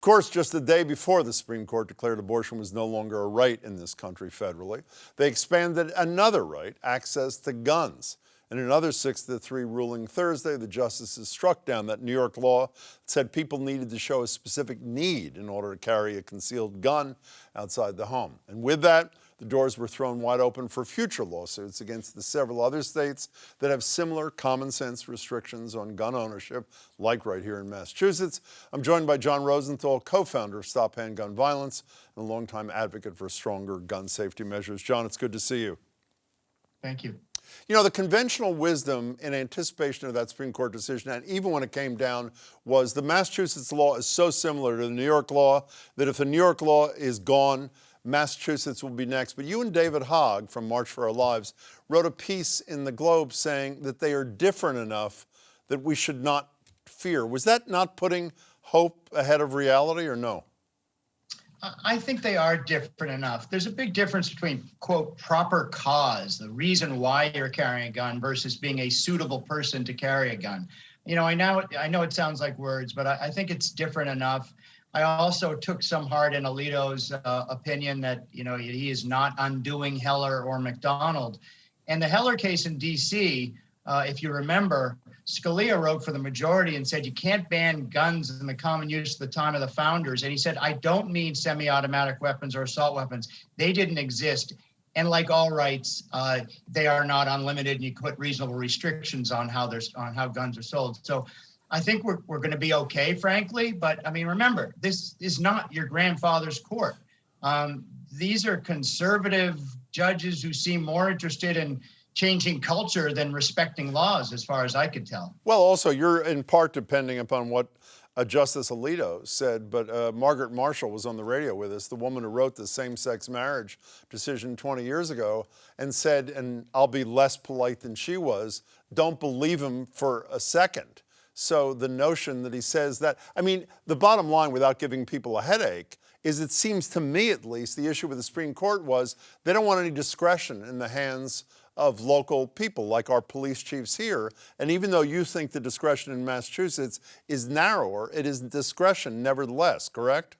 Of course, just the day before the Supreme Court declared abortion was no longer a right in this country federally, they expanded another right, access to guns. In another 6-3 ruling Thursday, the justices struck down that New York law that said people needed to show a specific need in order to carry a concealed gun outside the home. And with that, the doors were thrown wide open for future lawsuits against the several other states that have similar common sense restrictions on gun ownership, like right here in Massachusetts. I'm joined by John Rosenthal, co-founder of Stop Handgun Violence and a longtime advocate for stronger gun safety measures. John, it's good to see you. Thank you. You know, the conventional wisdom in anticipation of that Supreme Court decision, and even when it came down, was the Massachusetts law is so similar to the New York law that if the New York law is gone, Massachusetts will be next. But you and David Hogg from March for Our Lives wrote a piece in the Globe saying that they are different enough that we should not fear. Was that not putting hope ahead of reality, or no? I think they are different enough. There's a big difference between, quote, proper cause, the reason why you're carrying a gun, versus being a suitable person to carry a gun. You know, I know it sounds like words, but I think it's different enough. I also took some heart in Alito's opinion that, you know, he is not undoing Heller or McDonald. And the Heller case in D.C., if you remember, Scalia wrote for the majority and said you can't ban guns in the common use at the time of the founders. And he said, I don't mean semi-automatic weapons or assault weapons. They didn't exist. And like all rights, they are not unlimited, and you put reasonable restrictions on how guns are sold. So I think we're going to be okay, frankly. But I mean, remember, this is not your grandfather's court. These are conservative judges who seem more interested in changing culture than respecting laws, as far as I could tell. Well, also, you're in part depending upon what Justice Alito said, but Margaret Marshall was on the radio with us, the woman who wrote the same-sex marriage decision 20 years ago, and said, and I'll be less polite than she was, don't believe him for a second. So the notion that he says that, I mean, the bottom line, without giving people a headache, is it seems to me at least, the issue with the Supreme Court was they don't want any discretion in the hands of local people like our police chiefs here. And even though you think the discretion in Massachusetts is narrower, it is discretion nevertheless, correct?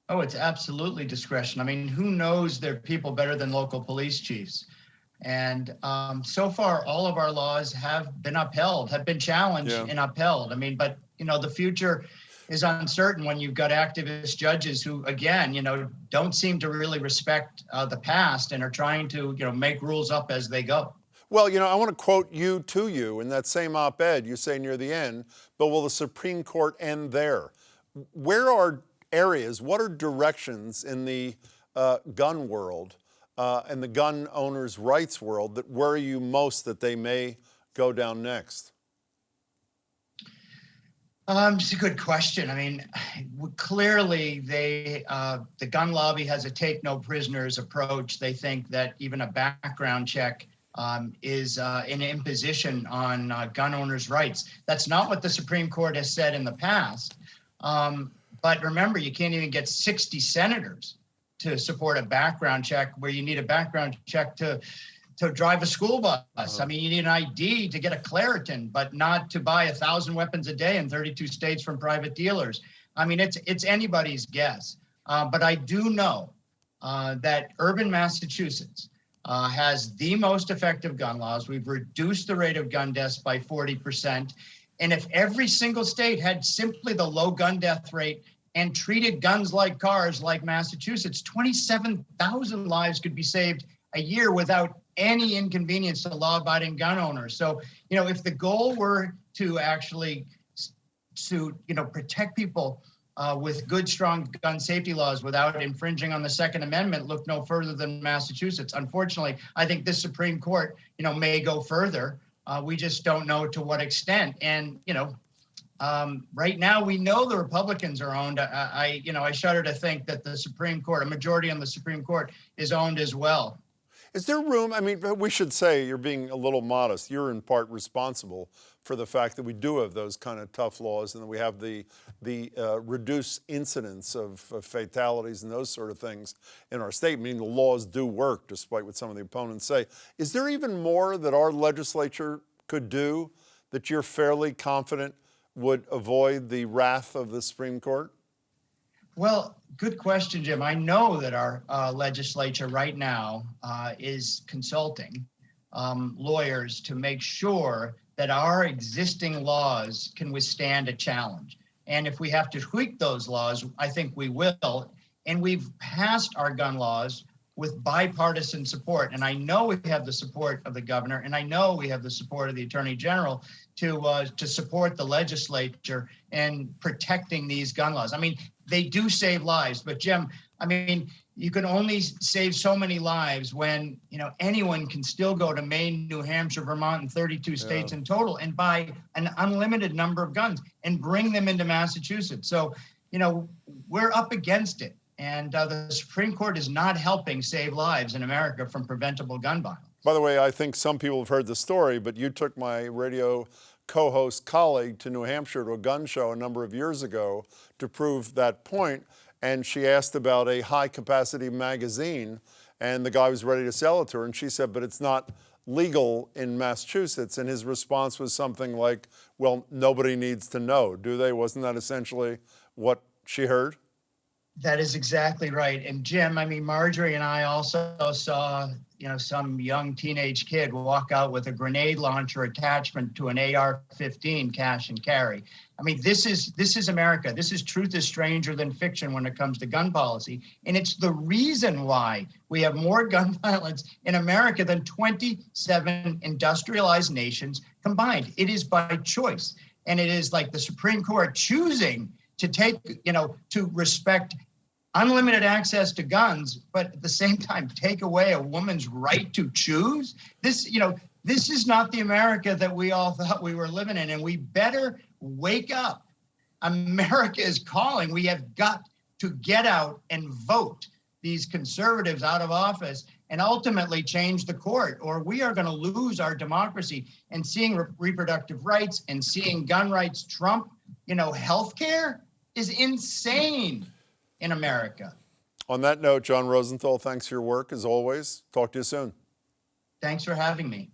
Oh, it's absolutely discretion. I mean, who knows their people better than local police chiefs? And so far, all of our laws have been upheld, have been challenged and upheld. I mean, but, you know, the future is uncertain when you've got activist judges who, again, you know, don't seem to really respect the past and are trying to, you know, make rules up as they go. Well, you know, I want to quote you to you in that same op-ed. You say near the end, but will the Supreme Court end there? Where are areas, what are directions in the gun world and the gun owners' rights world that worry you most that they may go down next? It's a good question. I mean, clearly the gun lobby has a take no prisoners approach. They think that even a background check is an imposition on gun owners' rights. That's not what the Supreme Court has said in the past. But remember, you can't even get 60 senators to support a background check, where you need a background check to drive a school bus. I mean, you need an ID to get a Claritin, but not to buy 1,000 weapons a day in 32 states from private dealers. I mean, it's anybody's guess. But I do know that urban Massachusetts has the most effective gun laws. We've reduced the rate of gun deaths by 40%. And if every single state had simply the low gun death rate and treated guns like cars like Massachusetts, 27,000 lives could be saved a year without any inconvenience to law-abiding gun owners. So, you know, if the goal were to actually protect people with good, strong gun safety laws without infringing on the Second Amendment, look no further than Massachusetts. Unfortunately, I think this Supreme Court, you know, may go further. We just don't know to what extent. And, you know, right now we know the Republicans are owned. I shudder to think that the Supreme Court, a majority on the Supreme Court, is owned as well. Is there room? I mean, we should say you're being a little modest. You're in part responsible for the fact that we do have those kind of tough laws, and that we have the reduced incidence of fatalities and those sort of things in our state, meaning the laws do work, despite what some of the opponents say. Is there even more that our legislature could do that you're fairly confident would avoid the wrath of the Supreme Court? Well, good question, Jim. I know that our legislature right now is consulting lawyers to make sure that our existing laws can withstand a challenge. And if we have to tweak those laws, I think we will. And we've passed our gun laws with bipartisan support. And I know we have the support of the governor, and I know we have the support of the attorney general to support the legislature in protecting these gun laws. I mean, they do save lives, but Jim, I mean, you can only save so many lives when, anyone can still go to Maine, New Hampshire, Vermont, and 32 states in total and buy an unlimited number of guns and bring them into Massachusetts. So, we're up against it. And the Supreme Court is not helping save lives in America from preventable gun violence. By the way, I think some people have heard the story, but you took my radio co-host colleague to New Hampshire to a gun show a number of years ago to prove that point. And she asked about a high-capacity magazine, and the guy was ready to sell it to her. And she said, but it's not legal in Massachusetts. And his response was something like, well, nobody needs to know, do they? Wasn't that essentially what she heard? That is exactly right. And Jim, I mean, Marjorie and I also saw, some young teenage kid walk out with a grenade launcher attachment to an AR-15 cash and carry. I mean, this is America. This is truth is stranger than fiction when it comes to gun policy. And it's the reason why we have more gun violence in America than 27 industrialized nations combined. It is by choice. And it is like the Supreme Court choosing to take, to respect unlimited access to guns, but at the same time, take away a woman's right to choose. This is not the America that we all thought we were living in, and we better wake up. America is calling. We have got to get out and vote these conservatives out of office and ultimately change the court, or we are going to lose our democracy. And seeing reproductive rights and seeing gun rights trump, healthcare is insane in America. On that note, John Rosenthal, thanks for your work as always. Talk to you soon. Thanks for having me.